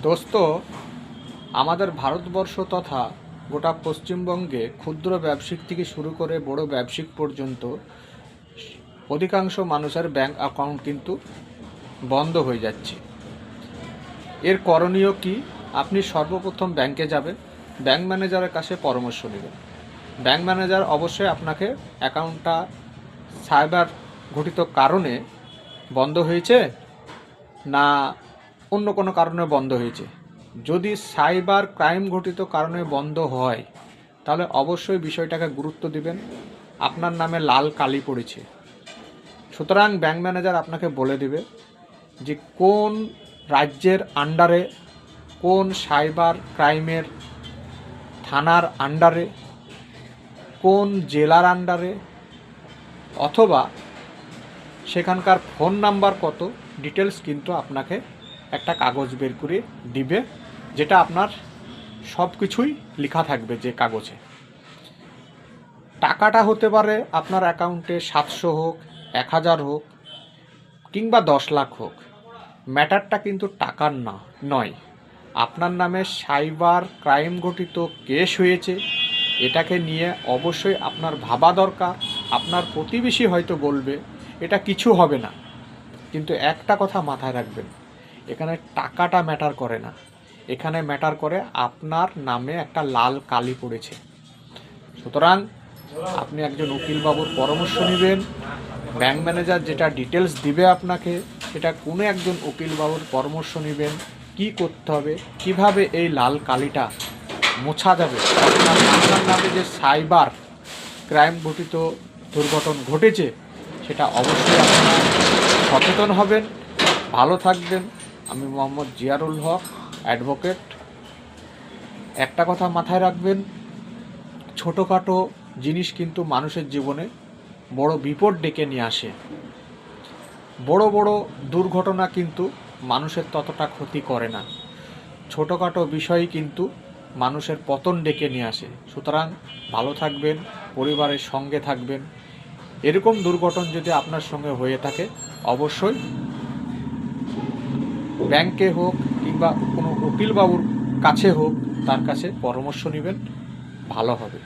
দোস্ত, আমাদের ভারতবর্ষ তথা গোটা পশ্চিমবঙ্গে ক্ষুদ্র ব্যবসায়িক থেকে শুরু করে বড় ব্যবসায়িক পর্যন্ত অধিকাংশ মানুষের ব্যাংক অ্যাকাউন্ট কিন্তু বন্ধ হয়ে যাচ্ছে। এর করণীয় কি? আপনি সর্বপ্রথম ব্যাংকে যাবেন, ব্যাংক ম্যানেজারের কাছে পরামর্শ নেবেন। ব্যাংক ম্যানেজার অবশ্যই আপনাকে অ্যাকাউন্টটা সাইবার ঘটিত কারণে বন্ধ হয়েছে না অন্য কোনো কারণে বন্ধ হয়েছে। যদি সাইবার ক্রাইম ঘটিত কারণে বন্ধ হয় তাহলে অবশ্যই বিষয়টাকে গুরুত্ব দিবেন। আপনার নামে লাল কালি পড়েছে, সুতরাং ব্যাংক ম্যানেজার আপনাকে বলে দেবে যে কোন রাজ্যের আন্ডারে, কোন সাইবার ক্রাইমের থানার আন্ডারে, কোন জেলার আন্ডারে, অথবা সেখানকার ফোন নাম্বার কত, ডিটেলস কিন্তু আপনাকে একটা কাগজ বের করে দিবে, যেটা আপনার সব কিছুই লেখা থাকবে যে কাগজে। টাকাটা হতে পারে আপনার অ্যাকাউন্টে 700 হোক, 1000 হোক, কিংবা 10 লাখ হোক। ম্যাটারটা কিন্তু টাকার নয়, আপনার নামে সাইবার ক্রাইম ঘটিত কেস হয়েছে, এটাকে নিয়ে অবশ্যই আপনার ভাবা দরকার। আপনার প্রতিবেশী হয়তো বলবে এটা কিছু হবে না, কিন্তু একটা কথা মাথায় রাখবেন, এখানে টাকাটা ম্যাটার করে না, এখানে ম্যাটার করে আপনার নামে একটা লাল কালি পড়েছে। সুতরাং আপনি একজন উকিলবাবুর পরামর্শ নেবেন। ব্যাংক ম্যানেজার যেটা ডিটেলস দিবে আপনাকে, সেটা কোনো একজন উকিলবাবুর পরামর্শ নেবেন। কি করতে হবে, কিভাবে এই লাল কালিটা মোছা যাবে, আপনার নামে যে সাইবার ক্রাইম ঘটিত দুর্ঘটনা ঘটেছে সেটা অবশ্যই আপনারা সচেতন হবেন। ভালো থাকবেন। আমি মোহাম্মদ জিয়ারুল হক, অ্যাডভোকেট। একটা কথা মাথায় রাখবেন, ছোটোখাটো জিনিস কিন্তু মানুষের জীবনে বড় বিপদ ডেকে নিয়ে আসে। বড় বড় দুর্ঘটনা কিন্তু মানুষের ততটা ক্ষতি করে না, ছোটোখাটো বিষয়ই কিন্তু মানুষের পতন ডেকে নিয়ে আসে। সুতরাং ভালো থাকবেন, পরিবারের সঙ্গে থাকবেন। এরকম দুর্ঘটনা যদি আপনার সঙ্গে হয়ে থাকে অবশ্যই ব্যাংকে হোক কিংবা কোনো উকিলবাবুর কাছে হোক, তার কাছে পরামর্শ নেবেন, ভালো হবে।